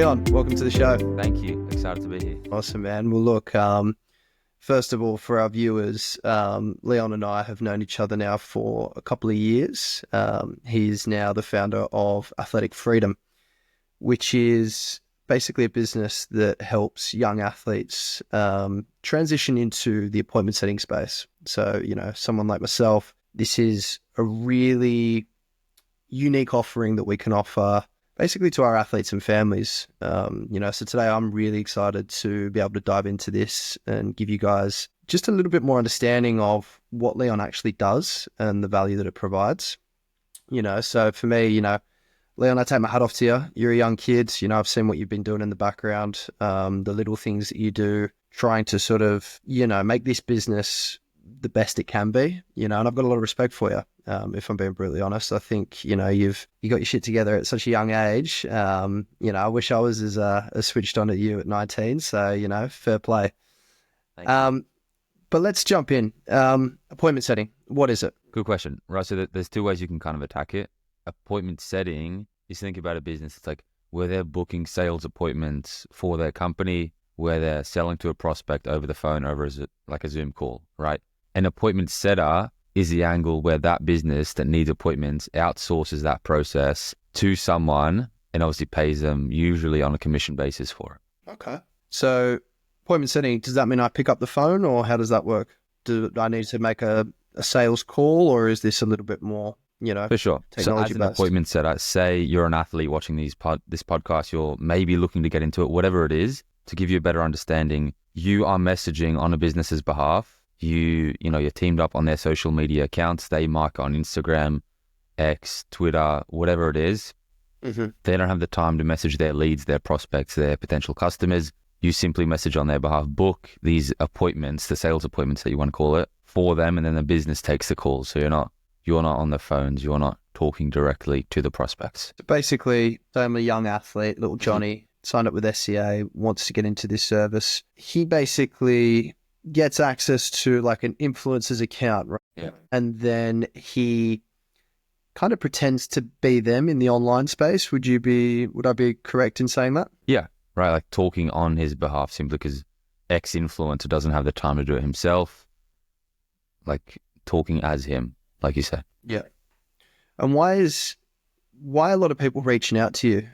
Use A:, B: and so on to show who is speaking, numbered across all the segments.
A: Leon, welcome to the show.
B: Thank you. Excited to be here.
A: Awesome, man. Well, look, first of all, for our viewers, Leon and I have known each other now for a couple of years. He's now the founder of Athletic Freedom, which is basically a business that helps young athletes transition into the appointment setting space. So, someone like myself, this is a really unique offering that we can offer basically to our athletes and families. So today I'm really excited to be able to dive into this and give you guys just a little bit more understanding of what Leon actually does and the value that it provides. So for me, Leon, I take my hat off to you. You're a young kid. I've seen what you've been doing in the background, the little things that you do, trying to sort of, make this business the best it can be, and I've got a lot of respect for you. If I'm being brutally honest, I think, you got your shit together at such a young age. I wish I was as switched on at you at 19. So, fair play. But let's jump in. Appointment setting. What is it?
B: Good question. Right. So there's two ways you can kind of attack it. Appointment setting is, think about a business. It's like where they're booking sales appointments for their company, where they're selling to a prospect over the phone, over a Zoom call, right? An appointment setter is the angle where that business that needs appointments outsources that process to someone and obviously pays them usually on a commission basis for it.
A: Okay. So appointment setting, does that mean I pick up the phone, or how does that work? Do I need to make a sales call, or is this a little bit more,
B: For sure. So as an
A: based?
B: appointment setter, say you're an athlete watching this podcast, you're maybe looking to get into it, whatever it is, to give you a better understanding, you are messaging on a business's behalf. You're teamed up on their social media accounts. They mark on Instagram, X, Twitter, whatever it is.
A: Mm-hmm.
B: They don't have the time to message their leads, their prospects, their potential customers. You simply message on their behalf, book these appointments, the sales appointments that you want to call it, for them, and then the business takes the call. So you're not on the phones, you're not talking directly to the prospects.
A: So basically, I'm a young athlete, little Johnny, signed up with SCA, wants to get into this service. He basically gets access to like an influencer's account, right?
B: Yeah.
A: And then he kind of pretends to be them in the online space. Would I be correct in saying that?
B: Yeah, right. Like talking on his behalf simply because X-influencer doesn't have the time to do it himself. Like talking as him, like you said.
A: Yeah. And why a lot of people reaching out to you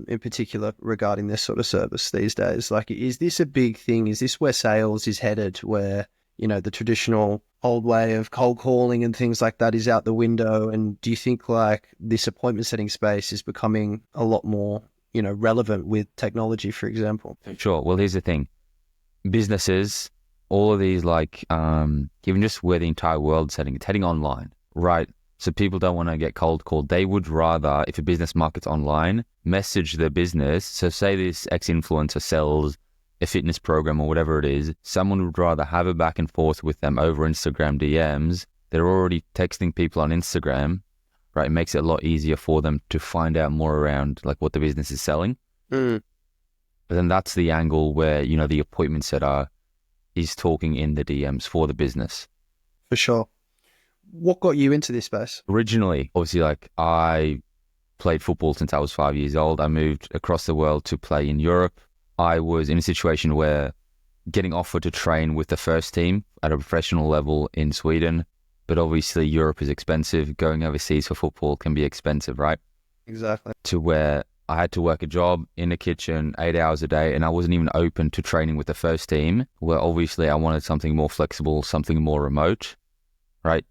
A: in particular regarding this sort of service these days? Like, is this a big thing? Is this where sales is headed, where, the traditional old way of cold calling and things like that is out the window? And do you think like this appointment setting space is becoming a lot more, relevant with technology, for example?
B: Sure. Well, here's the thing. Businesses, all of these, like, even just where the entire world's heading, it's heading online, right? So people don't want to get cold called. They would rather, if a business markets online, message their business. So say this ex-influencer sells a fitness program or whatever it is, someone would rather have a back and forth with them over Instagram DMs. They're already texting people on Instagram, right? It makes it a lot easier for them to find out more around like what the business is selling. But then that's the angle where, the appointment setter is talking in the DMs for the business.
A: For sure. What got you into this space?
B: Originally, obviously, like I played football since I was 5 years old. I moved across the world to play in Europe. I was in a situation where getting offered to train with the first team at a professional level in Sweden, but obviously Europe is expensive. Going overseas for football can be expensive, right?
A: Exactly.
B: To where I had to work a job in the kitchen 8 hours a day, and I wasn't even open to training with the first team, where obviously I wanted something more flexible, something more remote, right?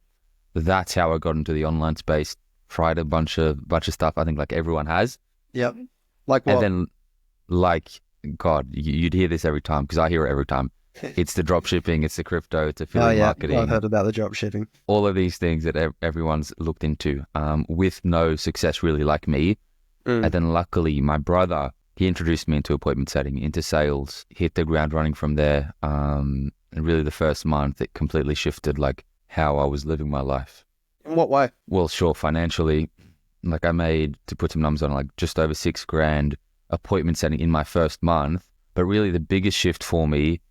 B: That's how I got into the online space. Tried a bunch of stuff. I think like everyone has.
A: Yep. Like what?
B: And then, like, God, you'd hear this every time because I hear it every time. It's the drop shipping, it's the crypto, it's affiliate marketing.
A: I've heard about the drop shipping.
B: All of these things that everyone's looked into with no success really like me. And then luckily my brother, he introduced me into appointment setting, into sales, hit the ground running from there. And really the first month it completely shifted like how I was living my life.
A: In what way?
B: Well, sure, financially, like I made, to put some numbers on, like just over $6,000 appointment setting in my first month. But really the biggest shift for me,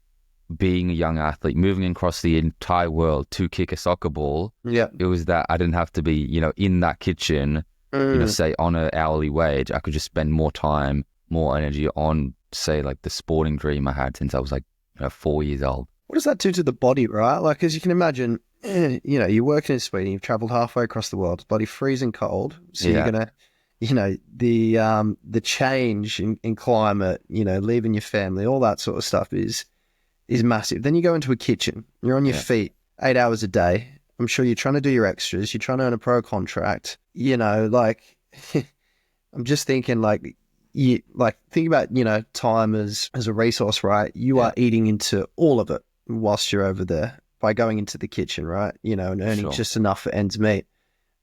B: being a young athlete, moving across the entire world to kick a soccer ball, it was that I didn't have to be, in that kitchen, say on an hourly wage. I could just spend more time more energy on, say, like the sporting dream I had since I was like 4 years old.
A: What does that do to the body, right? Like, as you can imagine, you're working in Sweden, you've traveled halfway across the world, it's bloody freezing cold. So
B: Yeah.
A: you're gonna, the change in climate, leaving your family, all that sort of stuff is massive. Then you go into a kitchen, you're on your feet 8 hours a day. I'm sure you're trying to do your extras, you're trying to earn a pro contract, like I'm just thinking think about, time as a resource, right? You are eating into all of it whilst you're over there by going into the kitchen, right? And earning just enough for ends meet.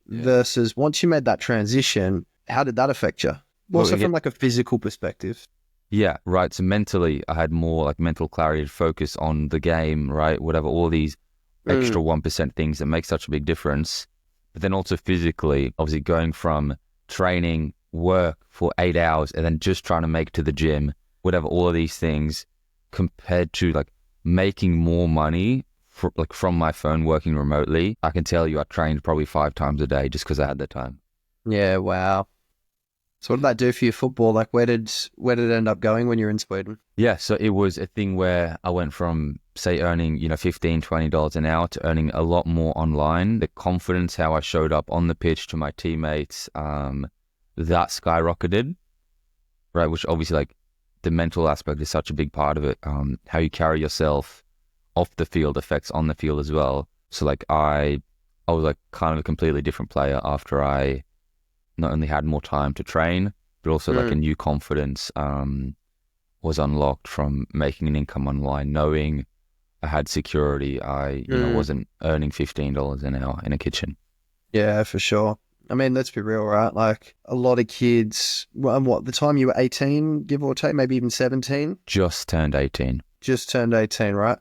A: Versus once you made that transition, how did that affect you? Also from like a physical perspective.
B: Yeah, right. So mentally, I had more like mental clarity to focus on the game, right? Whatever, all these extra 1% things that make such a big difference. But then also physically, obviously going from training, work for 8 hours and then just trying to make it to the gym, whatever, all of these things compared to like making more money from my phone working remotely. I can tell you I trained probably 5 times a day just because I had the time.
A: Yeah, wow. So what did that do for your football? Like where did it end up going when you're in Sweden?
B: Yeah, so it was a thing where I went from, say, earning, $15, $20 an hour to earning a lot more online. The confidence, how I showed up on the pitch to my teammates, that skyrocketed, right? Which obviously, like, the mental aspect is such a big part of it. How you carry yourself off the field affects on the field as well. So, like, I was, like, kind of a completely different player after I not only had more time to train, but also, like, a new confidence was unlocked from making an income online, knowing I had security. I wasn't earning $15 an hour in a kitchen.
A: Yeah, for sure. I mean, let's be real, right? Like a lot of kids, the time you were 18, give or take, maybe even 17?
B: Just turned 18.
A: Just turned 18, right?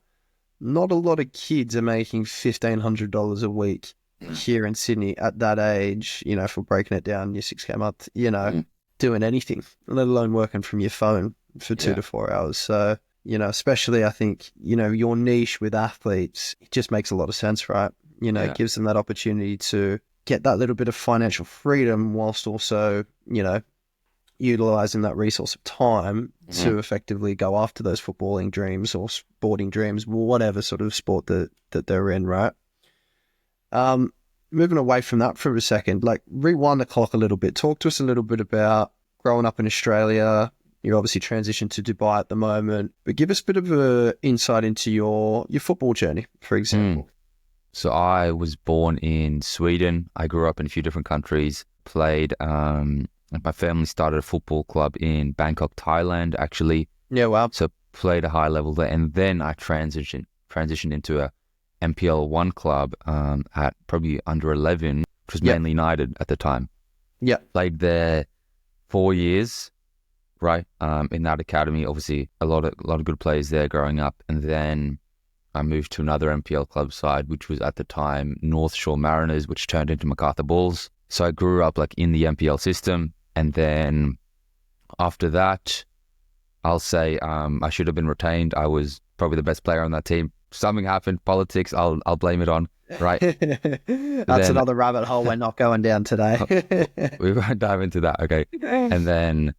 A: Not a lot of kids are making $1,500 a week here in Sydney at that age, for breaking it down, your 6K a month, doing anything, let alone working from your phone for 2 to 4 hours. So, especially I think, your niche with athletes, it just makes a lot of sense, right? It gives them that opportunity to get that little bit of financial freedom whilst also, utilizing that resource of time to effectively go after those footballing dreams or sporting dreams, whatever sort of sport that they're in, right? Moving away from that for a second, like rewind the clock a little bit. Talk to us a little bit about growing up in Australia. You're obviously transitioned to Dubai at the moment, but give us a bit of an insight into your football journey, for example.
B: So I was born in Sweden. I grew up in a few different countries, played, my family started a football club in Bangkok, Thailand, actually.
A: Yeah, wow.
B: So played a high level there. And then I transitioned into a MPL 1 club at probably under 11, which was mainly United at the time.
A: Yeah.
B: Played there 4 years, right? In that academy, obviously a lot of good players there growing up. And then I moved to another MPL club side, which was at the time North Shore Mariners, which turned into MacArthur Bulls. So I grew up like in the MPL system. And then after that, I'll say I should have been retained. I was probably the best player on that team. Something happened, politics, I'll blame it on, right?
A: That's another rabbit hole we're not going down today.
B: We won't dive into that, okay. And then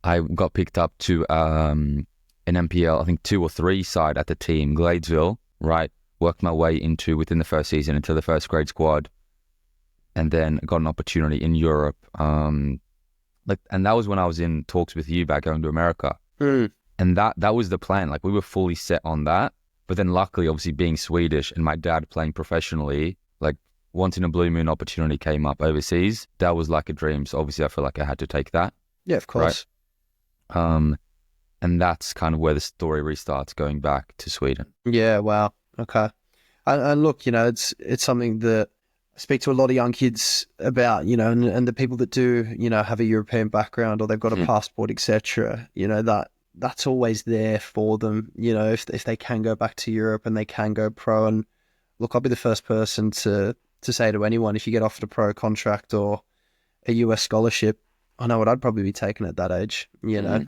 B: I got picked up to an MPL, I think 2 or 3 side at the team, Gladesville, right? Worked my way within the first season, into the first grade squad. And then got an opportunity in Europe. And that was when I was in talks with you about going to America. And that was the plan. Like we were fully set on that. But then luckily, obviously being Swedish and my dad playing professionally, like once in a blue moon opportunity came up overseas, that was like a dream. So obviously I feel like I had to take that.
A: Yeah, of course.
B: Right? And that's kind of where the story restarts, going back to Sweden.
A: Yeah, wow. Okay. And look, it's something that I speak to a lot of young kids about, and the people that do, have a European background or they've got a passport, etc., that's always there for them, if they can go back to Europe and they can go pro. And look, I'll be the first person to say to anyone, if you get offered a pro contract or a US scholarship, I know what I'd probably be taking at that age,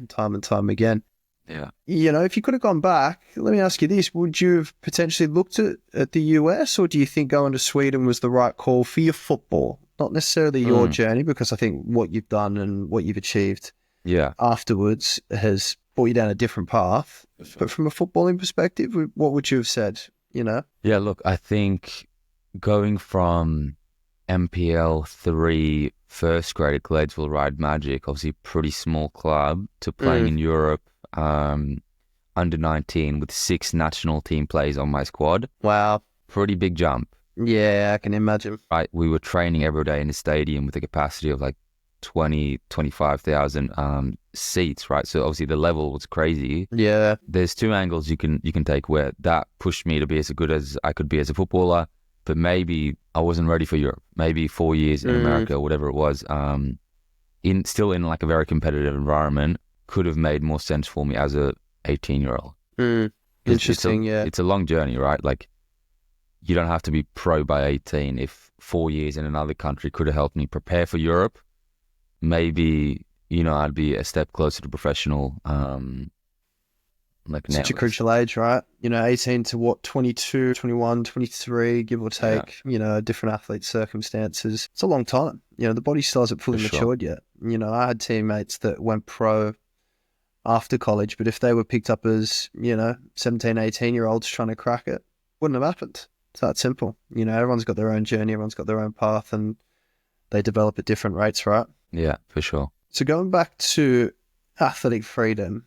A: time and time again.
B: Yeah.
A: If you could have gone back, let me ask you this, would you have potentially looked at the US, or do you think going to Sweden was the right call for your football? Not necessarily your journey, because I think what you've done and what you've achieved
B: Yeah.
A: afterwards has brought you down a different path. But from a footballing perspective, what would you have said, you know?
B: Yeah, look, I think going from MPL 3 first grade at Gladesville Ride Magic, obviously pretty small club, to playing in Europe under 19 with 6 national team players on my squad.
A: Wow.
B: Pretty big jump.
A: Yeah, I can imagine.
B: Right, we were training every day in the stadium with a capacity of like 25,000 seats, right? So obviously the level was crazy.
A: Yeah.
B: There's 2 angles you can take where that pushed me to be as good as I could be as a footballer, but maybe I wasn't ready for Europe. Maybe 4 years in America or whatever it was, still in like a very competitive environment, could have made more sense for me as a 18-year-old.
A: Interesting,
B: It's a long journey, right? Like, you don't have to be pro by 18. If 4 years in another country could have helped me prepare for Europe, maybe, I'd be a step closer to professional. Like
A: Such
B: now.
A: a crucial age, right? 18 to what, 22, 21, 23, give or take, different athlete circumstances. It's a long time. The body still hasn't fully matured yet. I had teammates that went pro after college, but if they were picked up as, 17, 18-year-olds trying to crack it, wouldn't have happened. It's that simple. Everyone's got their own journey, everyone's got their own path, and they develop at different rates, right?
B: Yeah, for sure.
A: So going back to athletic freedom,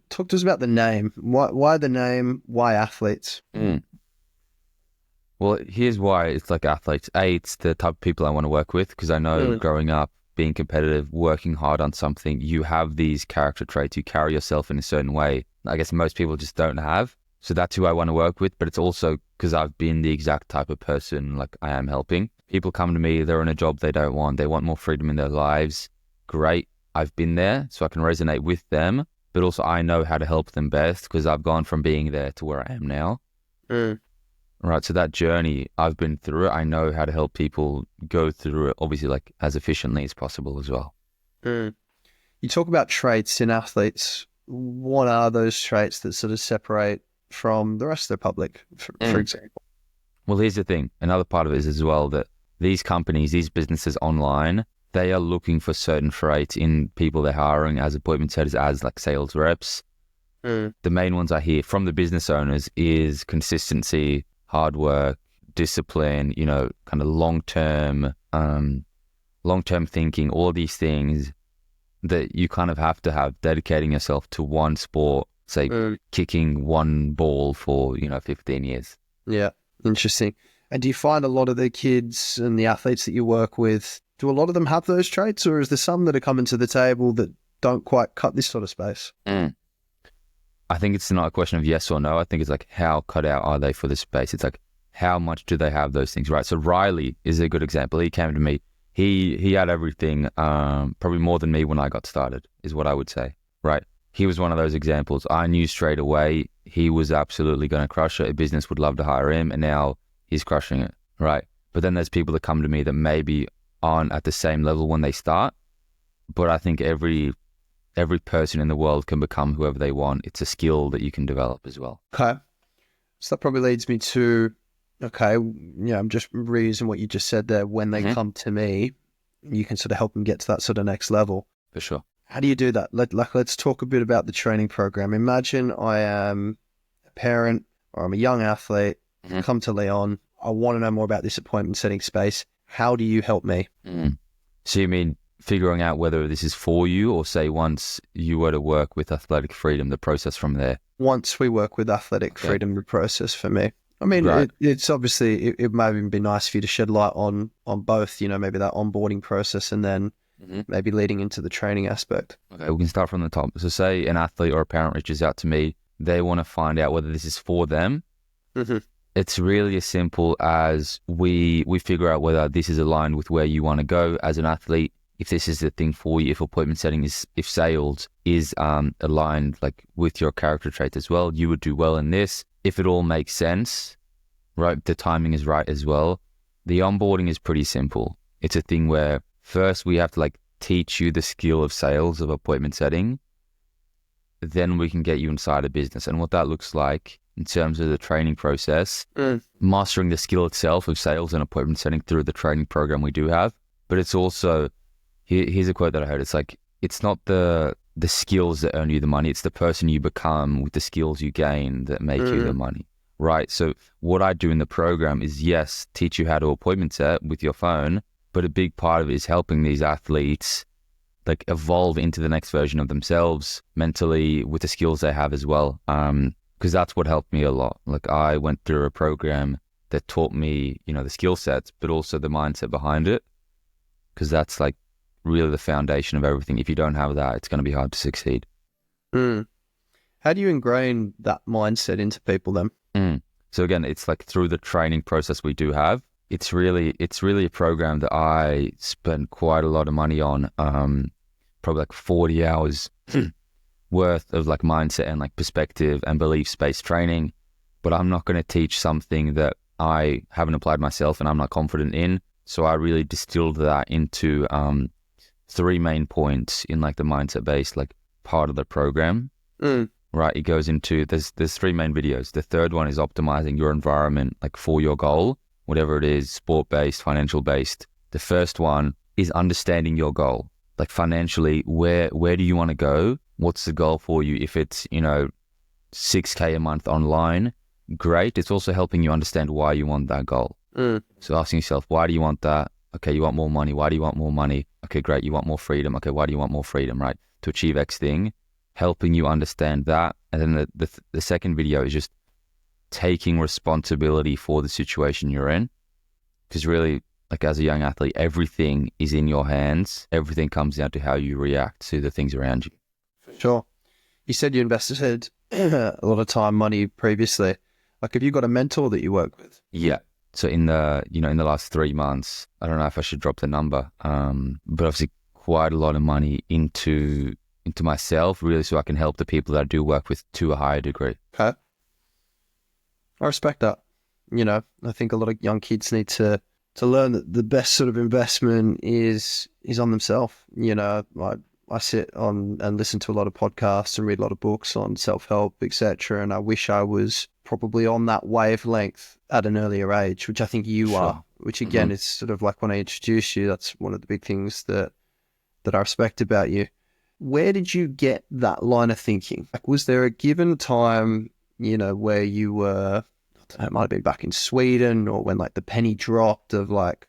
A: talk to us about the name. Why the name? Why athletes?
B: Well, here's why it's like athletes. It's the type of people I want to work with, because I know growing up, being competitive, working hard on something, you have these character traits. You carry yourself in a certain way. I guess most people just don't have. So that's who I want to work with. But it's also because I've been the exact type of person like I am helping. People come to me, they're in a job they don't want. They want more freedom in their lives. Great. I've been there, so I can resonate with them. But also I know how to help them best because I've gone from being there to where I am now. Right. So that journey, I've been through it. I know how to help people go through it, obviously, like as efficiently as possible as well.
A: You talk about traits in athletes. What are those traits that sort of separate from the rest of the public, for example?
B: Well, here's the thing. Another part of it is as well that these companies, these businesses online, they are looking for certain traits in people they're hiring as appointment setters, as like sales reps. The main ones I hear from the business owners is consistency, hard work, discipline, kind of long-term thinking, all these things that you kind of have to have, dedicating yourself to one sport, say kicking one ball for, 15 years.
A: Yeah, interesting. And do you find a lot of the kids and the athletes that you work with, do a lot of them have those traits, or is there some that are coming to the table that don't quite cut this sort of space?
B: I think it's not a question of yes or no. I think it's like, how cut out are they for this space? It's like, how much do they have those things, right? So Riley is a good example. He came to me. He had everything, probably more than me when I got started, is what I would say, right? He was one of those examples. I knew straight away he was absolutely going to crush it. A business would love to hire him, and now he's crushing it, right? But then there's people that come to me that maybe aren't at the same level when they start. But I think every person in the world can become whoever they want. It's a skill that you can develop as well.
A: Okay. So that probably leads me to, I'm just reusing what you just said there. When they come to me, you can sort of help them get to that sort of next level.
B: For sure.
A: How do you do that? Let's talk a bit about the training program. Imagine I am a parent or I'm a young athlete, come to Leon. I want to know more about this appointment setting space. How do you help me?
B: So you mean figuring out whether this is for you, or say once you were to work with Athletic Freedom, the process from there?
A: Once we work with Athletic Freedom, the process for me. I mean, it's obviously, it might even be nice for you to shed light on both, maybe that onboarding process and then maybe leading into the training aspect.
B: Okay, we can start from the top. So say an athlete or a parent reaches out to me, they want to find out whether this is for them. It's really as simple as we figure out whether this is aligned with where you want to go as an athlete. If this is the thing for you, if appointment setting if sales is aligned like with your character traits as well, you would do well in this. If it all makes sense, right, the timing is right as well. The onboarding is pretty simple. It's a thing where first we have to like teach you the skill of sales, of appointment setting. Then we can get you inside a business. And what that looks like in terms of the training process, mastering the skill itself of sales and appointment setting through the training program we do have. But it's also, here's a quote that I heard. It's like, it's not the skills that earn you the money. It's the person you become with the skills you gain that make you the money, right? So what I do in the program is, yes, teach you how to appointment set with your phone, but a big part of it is helping these athletes like evolve into the next version of themselves mentally with the skills they have as well. Because that's what helped me a lot. Like I went through a program that taught me, you know, the skill sets, but also the mindset behind it. Because that's like really the foundation of everything. If you don't have that, it's going to be hard to succeed.
A: How do you ingrain that mindset into people then?
B: So again, it's like through the training process we do have. It's really a program that I spend quite a lot of money on, probably like 40 hours worth of like mindset and like perspective and beliefs-based training. But I'm not going to teach something that I haven't applied myself and I'm not confident in. So I really distilled that into 3 main points in like the mindset-based like part of the program. Right, it goes into there's 3 main videos. The third one is optimizing your environment like for your goal, whatever it is, sport-based, financial-based. The first one is understanding your goal. Like financially, where do you want to go? What's the goal for you? If it's, you know, 6K a month online, great. It's also helping you understand why you want that goal. So asking yourself, why do you want that? Okay, you want more money. Why do you want more money? Okay, great. You want more freedom. Okay, why do you want more freedom, right? To achieve X thing, helping you understand that. And then the second video is just taking responsibility for the situation you're in. Because really, like as a young athlete, everything is in your hands. Everything comes down to how you react to the things around you.
A: For sure. You said you invested a lot of time, money previously. Like, have you got a mentor that you work with?
B: Yeah. So in the last 3 months, I don't know if I should drop the number, but obviously quite a lot of money into myself, really, so I can help the people that I do work with to a higher degree.
A: Okay. I respect that. You know, I think a lot of young kids need to learn that the best sort of investment is on themselves. You know, I sit on and listen to a lot of podcasts and read a lot of books on self-help, etc. And I wish I was probably on that wavelength at an earlier age, which I think you are, which again is sort of like when I introduced you, that's one of the big things that I respect about you. Where did you get that line of thinking? Like, was there a given time, you know, where you were, I don't know, it might have been back in Sweden, or when like the penny dropped of like,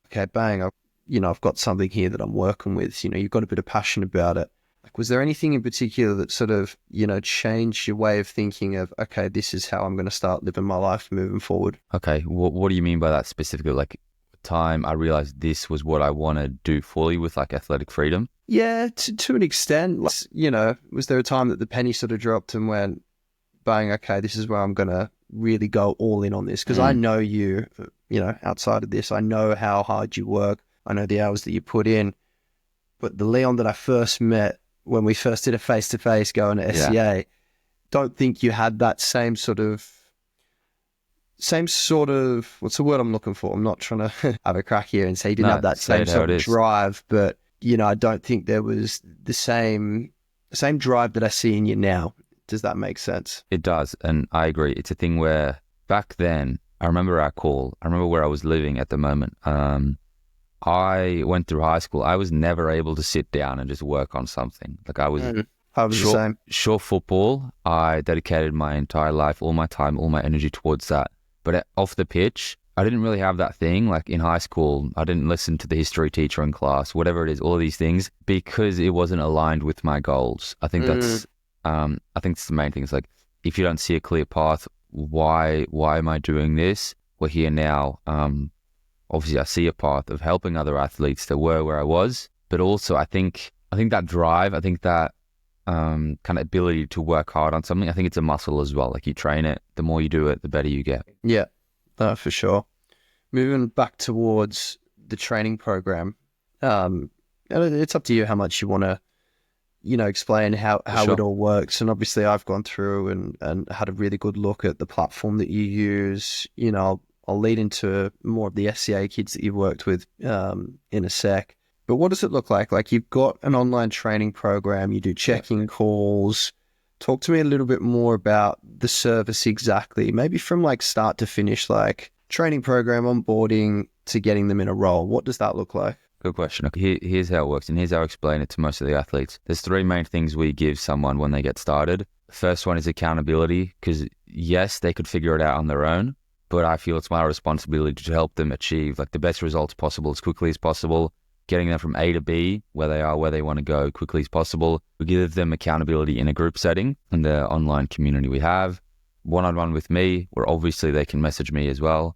A: okay, bang, I've got something here that I'm working with, you know, you've got a bit of passion about it. Like, was there anything in particular that sort of, you know, changed your way of thinking of, okay, this is how I'm going to start living my life moving forward?
B: Okay. What do you mean by that specifically? Like, time I realized this was what I want to do fully with like athletic freedom?
A: Yeah, to an extent. Like, you know, was there a time that the penny sort of dropped and went, bang, okay, this is where I'm going to really go all in on this? Because I know you, you know, outside of this, I know how hard you work. I know the hours that you put in. But the Leon that I first met when we first did a face-to-face going to SCA, don't think you had that same sort of, what's the word I'm looking for? I'm not trying to have a crack here and say you didn't have that same sort of drive, but, you know, I don't think there was the same drive that I see in you now. Does that make sense?
B: It does. And I agree. It's a thing where back then, I remember our call. I remember where I was living at the moment. I went through high school. I was never able to sit down and just work on something. Like I was
A: the same.
B: Short football. I dedicated my entire life, all my time, all my energy towards that. But off the pitch, I didn't really have that thing. Like in high school, I didn't listen to the history teacher in class, whatever it is, all of these things, because it wasn't aligned with my goals. I think that's the main thing. It's like, if you don't see a clear path, why am I doing this? We're here now. Obviously, I see a path of helping other athletes that were where I was, but also I think that drive, I think that kind of ability to work hard on something, I think it's a muscle as well. Like you train it, the more you do it, the better you get.
A: Yeah, for sure. Moving back towards the training program, it's up to you how much you want to, you know, explain how
B: Sure.
A: it all works. And obviously I've gone through and had a really good look at the platform that you use. You know, I'll lead into more of the SCA kids that you've worked with in a sec. But what does it look like? Like, you've got an online training program, you do check-in calls. Talk to me a little bit more about the service exactly, maybe from like start to finish, like training program, onboarding to getting them in a role. What does that look like?
B: Good question. Okay, here's how it works, and here's how I explain it to most of the athletes. There's three main things we give someone when they get started. First one is accountability, because yes, they could figure it out on their own, but I feel it's my responsibility to help them achieve like the best results possible as quickly as possible, getting them from A to B, where they are, where they want to go quickly as possible. We give them accountability in a group setting in the online community we have, one-on-one with me, where obviously they can message me as well,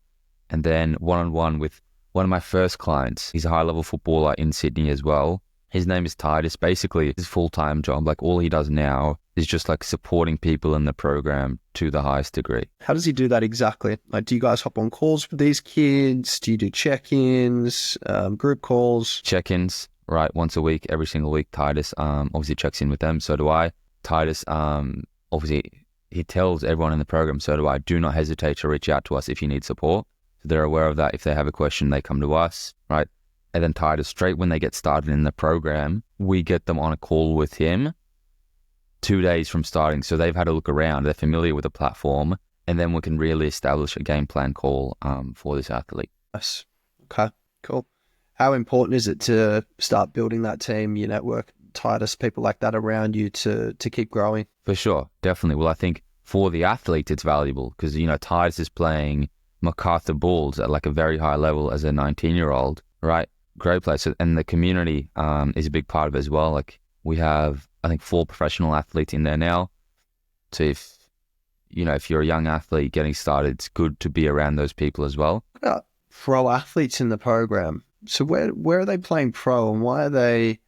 B: and then one-on-one with one of my first clients. He's a high-level footballer in Sydney as well. His name is Titus. Basically, his full-time job, like all he does now is just like supporting people in the program to the highest degree.
A: How does he do that exactly? Like, do you guys hop on calls with these kids? Do you do check-ins, group calls?
B: Check-ins, right? Once a week, every single week. Titus obviously checks in with them. So do I. Titus, obviously, he tells everyone in the program, so do I, do not hesitate to reach out to us if you need support. So they're aware of that. If they have a question, they come to us, right? And then Titus, straight when they get started in the program, we get them on a call with him 2 days from starting. So they've had a look around, they're familiar with the platform, and then we can really establish a game plan call for this athlete.
A: Yes. Okay, cool. How important is it to start building that team, your network, Titus, people like that around you to keep growing?
B: For sure, definitely. Well, I think for the athlete, it's valuable because, you know, Titus is playing MacArthur Bulls at like a very high level as a 19-year-old, right? Great place. So, and the community is a big part of it as well. Like we have, I think, 4 professional athletes in there now. So if you're a young athlete getting started, it's good to be around those people as well.
A: What about pro athletes in the program? So where are they playing pro, and why are they?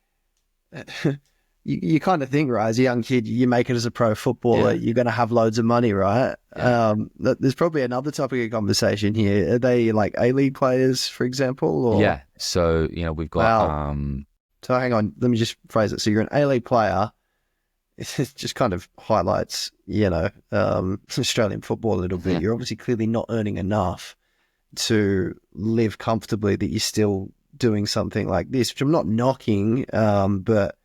A: You kind of think, right, as a young kid, you make it as a pro footballer, you're going to have loads of money, right? Yeah. There's probably another topic of conversation here. Are they like A-League players, for example? Or?
B: Yeah. So, we've got...
A: Wow. So hang on, let me just phrase it. So you're an A-League player. It just kind of highlights, Australian football a little bit. You're obviously clearly not earning enough to live comfortably that you're still doing something like this, which I'm not knocking, but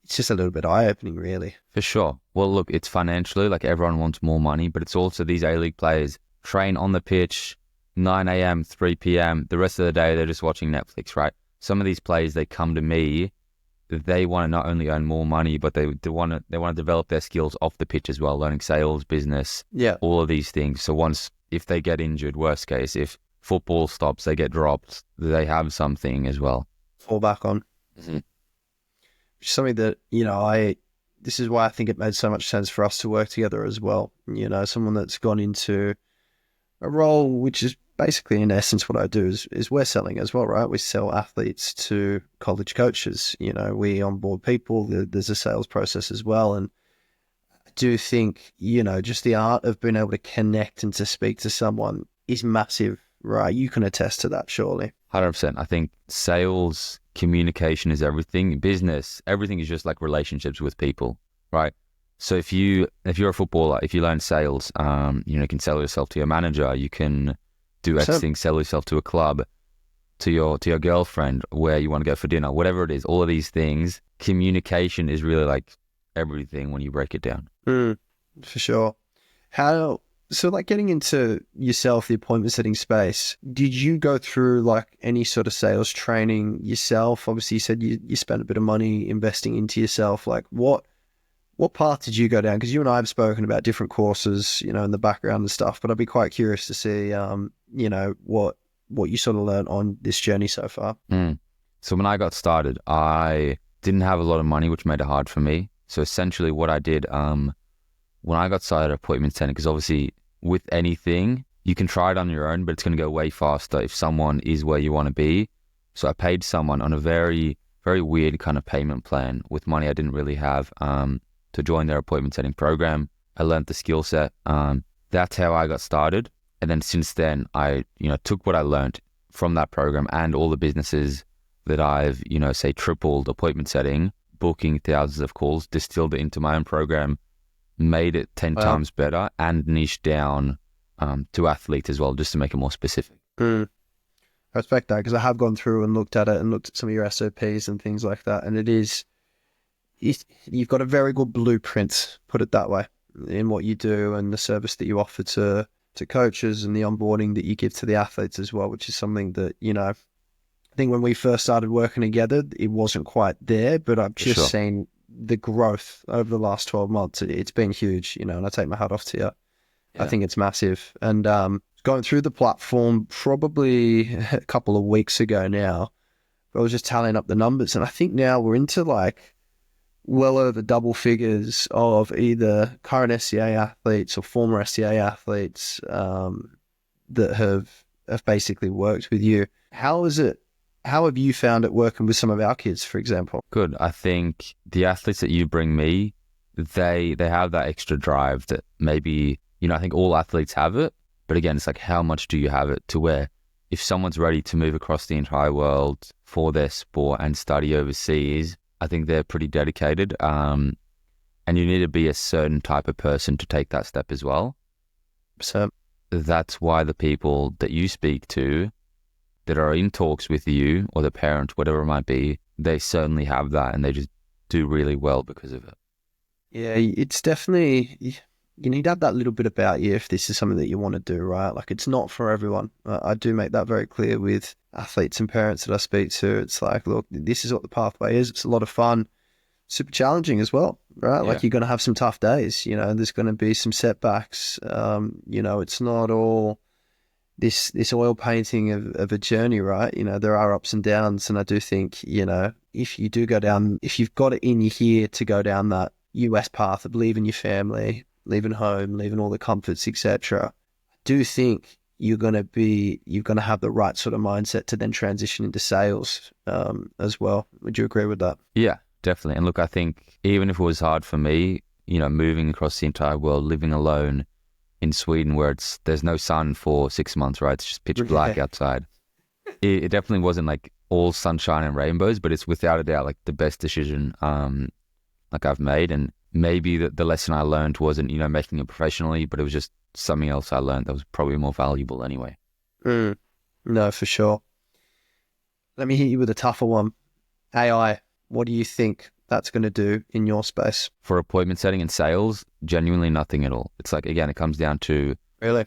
A: it's just a little bit eye-opening, really.
B: For sure. Well, look, it's financially, like everyone wants more money, but it's also these A-League players train on the pitch, 9 a.m., 3 p.m. The rest of the day, they're just watching Netflix, right? Some of these players, they come to me, they want to not only earn more money, but they want to develop their skills off the pitch as well, learning sales, business, all of these things. So if they get injured, worst case, if football stops, they get dropped, they have something as well.
A: Fall back on. Mm-hmm. Something that, this is why I think it made so much sense for us to work together as well. Someone that's gone into a role, which is basically in essence what I do is we're selling as well, right? We sell athletes to college coaches. We onboard people. There's a sales process as well. And I do think, just the art of being able to connect and to speak to someone is massive, right? You can attest to that, surely.
B: 100%. I think sales, communication is everything. Business, everything is just like relationships with people, right? So if you're a footballer, if you learn sales, you can sell yourself to your manager. You can do X things, sell yourself to a club, to your girlfriend, where you want to go for dinner, whatever it is. All of these things, communication is really like everything when you break it down.
A: For sure. So like getting into yourself, the appointment setting space, did you go through like any sort of sales training yourself? Obviously you said you spent a bit of money investing into yourself. Like what path did you go down? Because you and I have spoken about different courses, in the background and stuff, but I'd be quite curious to see, what you sort of learned on this journey so far.
B: So when I got started, I didn't have a lot of money, which made it hard for me. So essentially what I did, when I got started at appointment setting, because obviously with anything, you can try it on your own, but it's going to go way faster if someone is where you want to be. So I paid someone on a very, very weird kind of payment plan with money I didn't really have to join their appointment setting program. I learned the skill set. That's how I got started. And then since then, I took what I learned from that program and all the businesses that I've, say tripled appointment setting, booking thousands of calls, distilled it into my own program, made it 10 times better, and niched down to athletes as well, just to make it more specific.
A: I respect that, because I have gone through and looked at it and looked at some of your SOPs and things like that. And you've got a very good blueprint, put it that way, in what you do and the service that you offer to coaches and the onboarding that you give to the athletes as well, which is something that, I think when we first started working together, it wasn't quite there, but I've
B: For
A: just
B: sure.
A: seen the growth over the last 12 months. It's been huge, you know, and I take my hat off to you. I
B: Yeah.
A: think it's massive. And going through the platform probably a couple of weeks ago now, I was just tallying up the numbers, and I think now we're into like well over double figures of either current SCA athletes or former SCA athletes that have basically worked with you. How is it? How have you found it working with some of our kids, for example?
B: Good. I think the athletes that you bring me, they have that extra drive that maybe, I think all athletes have it. But again, it's like, how much do you have it to where if someone's ready to move across the entire world for their sport and study overseas, I think they're pretty dedicated. And you need to be a certain type of person to take that step as well.
A: So,
B: That's why the people that you speak to that are in talks with you or the parent, whatever it might be, they certainly have that and they just do really well because of it.
A: yeah, it's definitely, you need to have that little bit about you if this is something that you want to do, right? Like, it's not for everyone. I do make that very clear with athletes and parents that I speak to. It's like, look, this is what the pathway is. It's a lot of fun, super challenging as well, right?
B: Yeah.
A: Like, you're going to have some tough days, you know, there's going to be some setbacks. It's not all this oil painting of a journey, right? You know, there are ups and downs. And I do think, if you do go down, if you've got it in you here to go down that US path of leaving your family, leaving home, leaving all the comforts, etc., I do think you're going to have the right sort of mindset to then transition into sales as well. Would you agree with that?
B: Yeah, definitely. And look, I think even if it was hard for me, moving across the entire world, living alone in Sweden where there's no sun for 6 months, right? It's just pitch black outside. It definitely wasn't like all sunshine and rainbows, but it's without a doubt like the best decision like I've made. And maybe the lesson I learned wasn't, making it professionally, but it was just something else I learned that was probably more valuable anyway.
A: No, for sure. Let me hit you with a tougher one. AI, what do you think that's going to do in your space?
B: For appointment setting and sales, genuinely nothing at all. It's like, again, it comes down to
A: Really?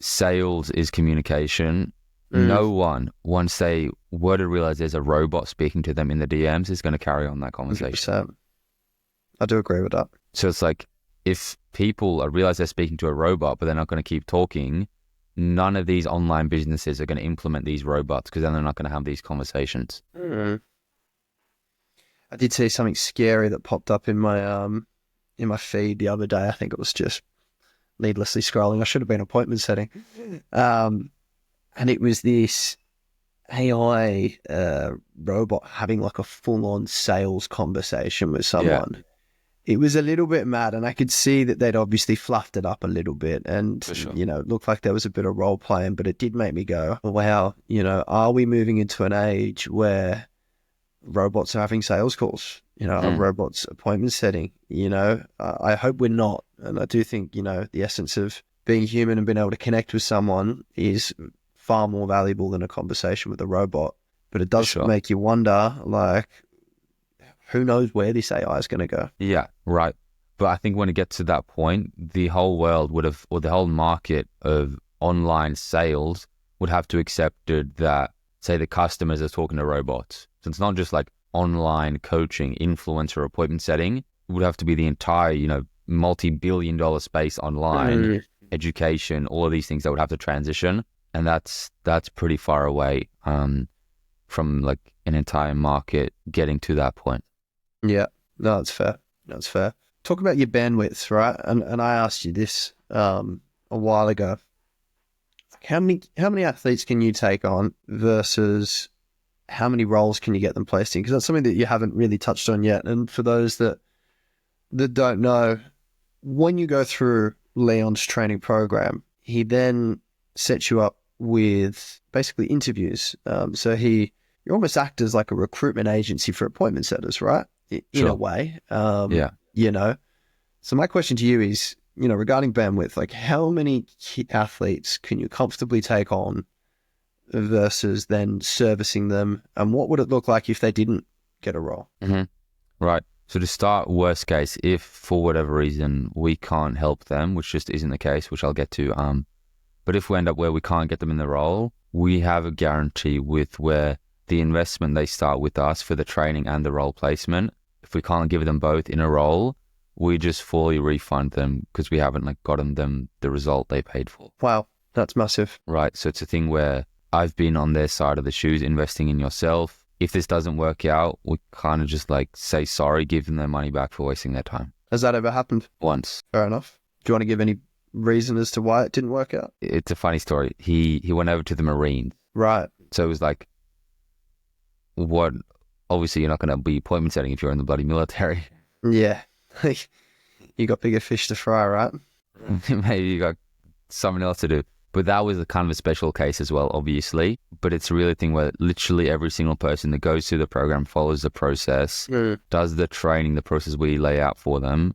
B: sales is communication. No one, once they were to realize there's a robot speaking to them in the DMs, is going to carry on that conversation.
A: 100%. I do agree with that.
B: So it's like, if people realize they're speaking to a robot, but they're not going to keep talking, none of these online businesses are going to implement these robots because then they're not going to have these conversations.
A: I did see something scary that popped up in my feed the other day. I think it was just needlessly scrolling. I should have been appointment setting. And it was this AI robot having like a full-on sales conversation with someone.
B: Yeah.
A: It was a little bit mad, and I could see that they'd obviously fluffed it up a little bit, and
B: For sure.
A: it looked like there was a bit of role playing, but it did make me go, wow, are we moving into an age where robots are having sales calls? Are robots appointment setting? I hope we're not, and I do think the essence of being human and being able to connect with someone is far more valuable than a conversation with a robot. But it does make you wonder, like, who knows where this AI is going to go?
B: Yeah, right. But I think when it gets to that point, the whole world or the whole market of online sales would have to accept that, say, the customers are talking to robots. So it's not just like online coaching, influencer appointment setting. It would have to be the entire, multi-billion-dollar space online, education, all of these things that would have to transition. And that's pretty far away from like an entire market getting to that point.
A: Yeah, no, that's fair. That's fair. Talk about your bandwidth, right? And I asked you this a while ago. How many athletes can you take on versus how many roles can you get them placed in? Because that's something that you haven't really touched on yet. And for those that don't know, when you go through Leon's training program, he then sets you up with basically interviews. So you almost act as like a recruitment agency for appointment setters, right? In a way.
B: Yeah.
A: So my question to you is, regarding bandwidth, like how many athletes can you comfortably take on versus then servicing them? And what would it look like if they didn't get a role?
B: Right. So to start, worst case, if for whatever reason we can't help them, which just isn't the case, which I'll get to, but if we end up where we can't get them in the role, we have a guarantee with where the investment they start with us for the training and the role placement, if we can't give them both in a role, we just fully refund them because we haven't like gotten them the result they paid for.
A: Wow, that's massive.
B: Right. So it's a thing where I've been on their side of the shoes, investing in yourself. If this doesn't work out, we kind of just like say sorry, give them their money back for wasting their time.
A: Has that ever happened?
B: Once.
A: Fair enough. Do you want to give any reason as to why it didn't work out?
B: It's a funny story. He went over to the Marines.
A: Right.
B: So it was like, what? Obviously, you're not going to be appointment setting if you're in the bloody military.
A: Yeah. You got bigger fish to fry, right?
B: Maybe you got something else to do. But that was a kind of a special case as well, obviously. But it's a really thing where literally every single person that goes through the program follows the process, does the training, the process we lay out for them,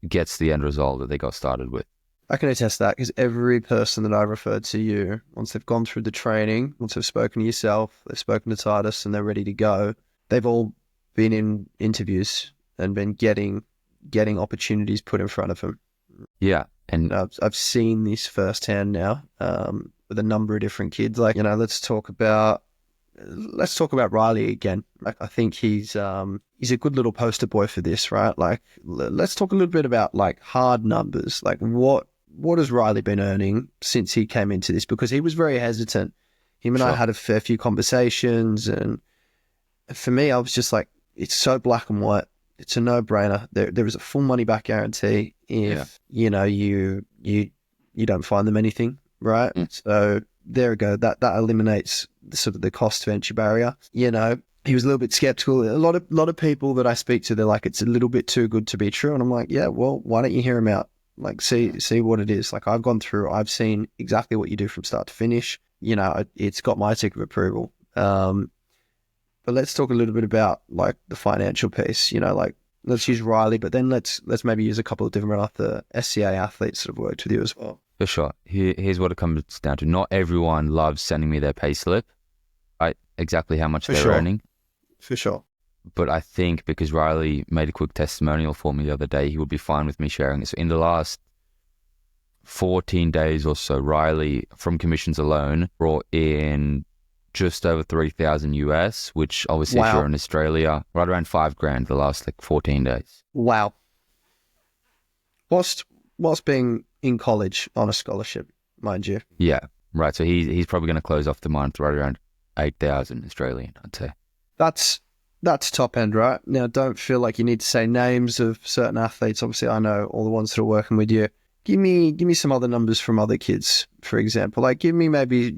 B: gets the end result that they got started with.
A: I can attest that because every person that I've referred to you, once they've gone through the training, once they've spoken to yourself, they've spoken to Titus and they're ready to go, they've all been in interviews and been getting opportunities put in front of them.
B: Yeah. And
A: I've seen this firsthand now with a number of different kids. Like, let's talk about Riley again. Like, I think he's a good little poster boy for this, right? Like, let's talk a little bit about like hard numbers. Like, what has Riley been earning since he came into this? Because he was very hesitant. Him and I had a fair few conversations, and for me, I was just like, it's so black and white. It's a no-brainer. There is a full money back guarantee if you don't find them anything, right? So there we go. That eliminates the cost to entry barrier. He was a little bit skeptical. A lot of people that I speak to, they're like, it's a little bit too good to be true, and I'm like, yeah, well, why don't you hear him out? Like, see what it is. Like, I've gone through. I've seen exactly what you do from start to finish. It's got my tick of approval. But let's talk a little bit about like the financial piece, like let's use Riley, but then let's maybe use a couple of different other SCA athletes that have worked with you as well.
B: For sure. Here's what it comes down to. Not everyone loves sending me their pay slip, right? Exactly how much they're earning.
A: For sure.
B: But I think because Riley made a quick testimonial for me the other day, he would be fine with me sharing it. So in the last 14 days or so, Riley, from commissions alone, brought in just over 3,000 US, which obviously if you're in Australia, right around $5,000 the last like 14 days.
A: Wow. Whilst being in college on a scholarship, mind you.
B: Yeah, right. So he's probably going to close off the month right around 8,000 Australian, I'd say.
A: That's top end, right? Now, don't feel like you need to say names of certain athletes. Obviously, I know all the ones that are working with you. Give me some other numbers from other kids, for example. Like, give me maybe,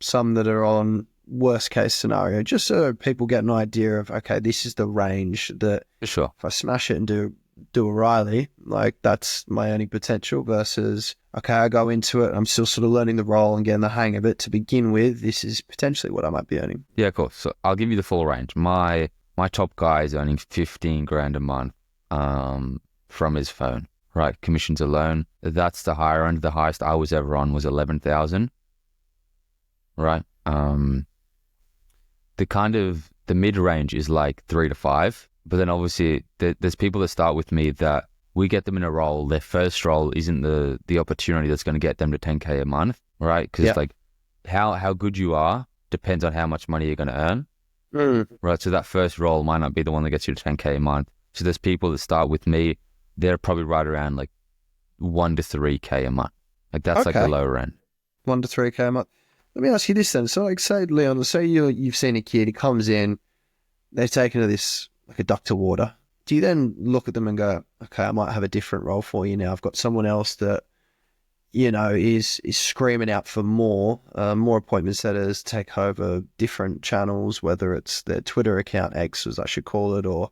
A: some that are on worst case scenario, just so people get an idea of, okay, this is the range that
B: for sure.
A: If I smash it and do a Riley, like that's my earning potential versus, okay, I go into it, I'm still sort of learning the role and getting the hang of it to begin with. This is potentially what I might be earning.
B: Yeah, of course. So I'll give you the full range. My top guy is earning $15,000 a month from his phone, right? Commissions alone. That's the higher end. The highest I was ever on was 11,000. Right. The mid range is like 3 to 5, but then obviously there's people that start with me that we get them in a role. Their first role isn't the opportunity that's going to get them to 10K a month, right? Because like how good you are depends on how much money you're going to earn, right? So that first role might not be the one that gets you to 10K a month. So there's people that start with me, they're probably right around like 1 to 3K a month. Like that's like the lower end.
A: 1 to 3K a month. Let me ask you this then. So, like, say, Leon, say you've seen a kid, he comes in, they've taken to this, like a duck to water. Do you then look at them and go, okay, I might have a different role for you now. I've got someone else that, is screaming out for more appointment setters, take over different channels, whether it's their Twitter account, X as I should call it, or,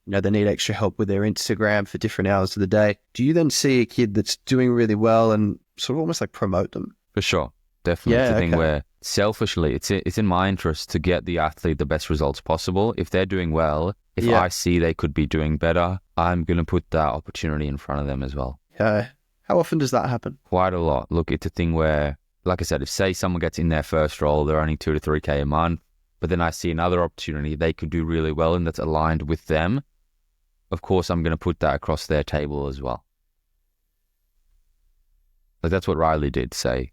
A: they need extra help with their Instagram for different hours of the day. Do you then see a kid that's doing really well and sort of almost like promote them?
B: For sure. Definitely. It's a thing where selfishly, it's in my interest to get the athlete the best results possible. If they're doing well, if I see they could be doing better, I'm going to put that opportunity in front of them as well.
A: Yeah. How often does that happen?
B: Quite a lot. Look, it's a thing where, like I said, if say someone gets in their first role, they're earning 2 to 3K a month, but then I see another opportunity they could do really well and that's aligned with them, of course, I'm going to put that across their table as well. Like that's what Riley did say.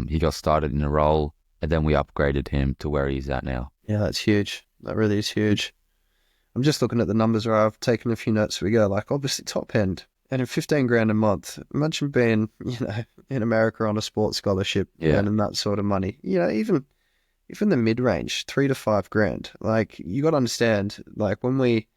B: He got started in a role and then we upgraded him to where he's at now.
A: Yeah, that's huge. That really is huge. I'm just looking at the numbers where I've taken a few notes as we go, like obviously top end. And at 15 grand a month, imagine being, in America on a sports scholarship
B: Yeah.
A: earning that sort of money. Even the mid range, 3 to 5 grand. Like you got to understand, like when we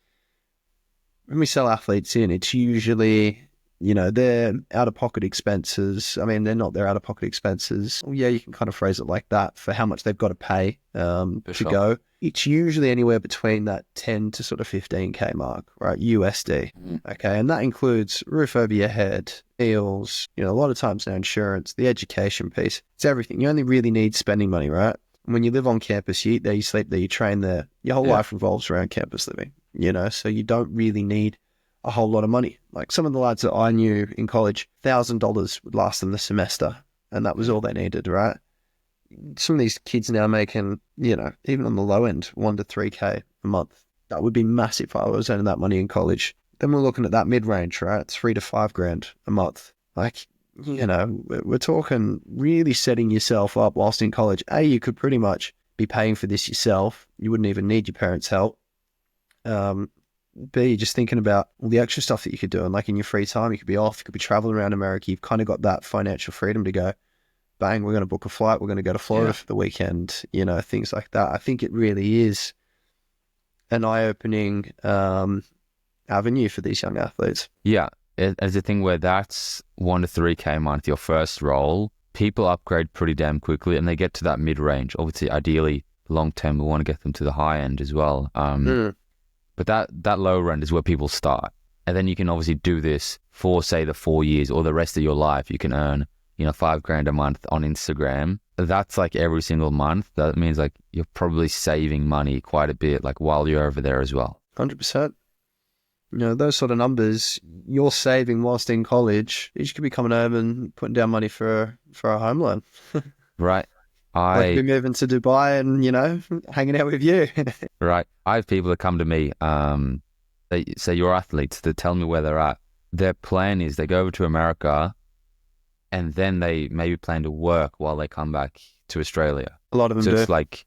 A: sell athletes in, it's usually, their out of pocket expenses. I mean, they're not their out of pocket expenses. Well, yeah, you can kind of phrase it like that for how much they've got to pay to
B: sure.
A: go. It's usually anywhere between that 10 to sort of 15K mark, right? USD. Okay. And that includes roof over your head, meals, a lot of times now insurance, the education piece. It's everything. You only really need spending money, right? When you live on campus, you eat there, you sleep there, you train there. Your whole life revolves around campus living, so you don't really need a whole lot of money. Like some of the lads that I knew in college, $1,000 would last them the semester, and that was all they needed, right? Some of these kids now making, even on the low end, 1 to 3K a month. That would be massive if I was earning that money in college. Then we're looking at that mid-range, right? 3 to 5 grand a month. Like, we're talking really setting yourself up whilst in college. A, you could pretty much be paying for this yourself. You wouldn't even need your parents' help. B, just thinking about all the extra stuff that you could do. And like in your free time, you could be off, you could be traveling around America. You've kind of got that financial freedom to go, bang, we're going to book a flight. We're going to go to Florida for the weekend, things like that. I think it really is an eye-opening avenue for these young athletes.
B: Yeah. As a thing where that's 1 to 3K a month, your first role, people upgrade pretty damn quickly and they get to that mid-range. Obviously, ideally, long-term, we want to get them to the high end as well. But that lower end is where people start. And then you can obviously do this for, say, the 4 years or the rest of your life. You can earn, 5 grand a month on Instagram. That's like every single month. That means like you're probably saving money quite a bit, like while you're over there as well.
A: 100%. Those sort of numbers you're saving whilst in college, you could be coming home and putting down money for a home loan.
B: Right.
A: I could be moving to Dubai and, hanging out with you.
B: Right. I have people that come to me, they say you're athletes, that tell me where they're at. Their plan is they go over to America and then they maybe plan to work while they come back to Australia.
A: A lot of them do.
B: So it's like,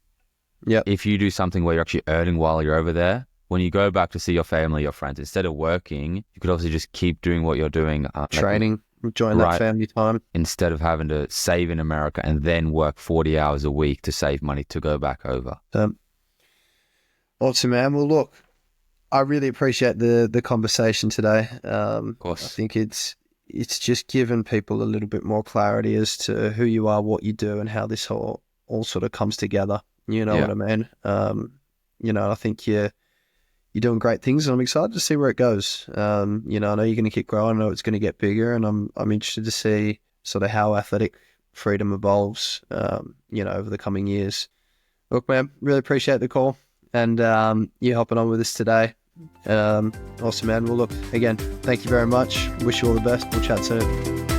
B: if you do something where you're actually earning while you're over there, when you go back to see your family, your friends, instead of working, you could also just keep doing what you're doing.
A: Training, enjoying that family time.
B: Instead of having to save in America and then work 40 hours a week to save money to go back over.
A: Awesome, man. Well, look, I really appreciate the conversation today.
B: Of course.
A: I think it's just given people a little bit more clarity as to who you are, what you do, and how this all sort of comes together. You know what I mean? I think you're doing great things, and I'm excited to see where it goes. I know you're going to keep growing. I know it's going to get bigger, and I'm interested to see sort of how athletic freedom evolves, over the coming years. Look, man, really appreciate the call and you hopping on with us today. Awesome, man. Well, look, again, thank you very much. Wish you all the best. We'll chat soon.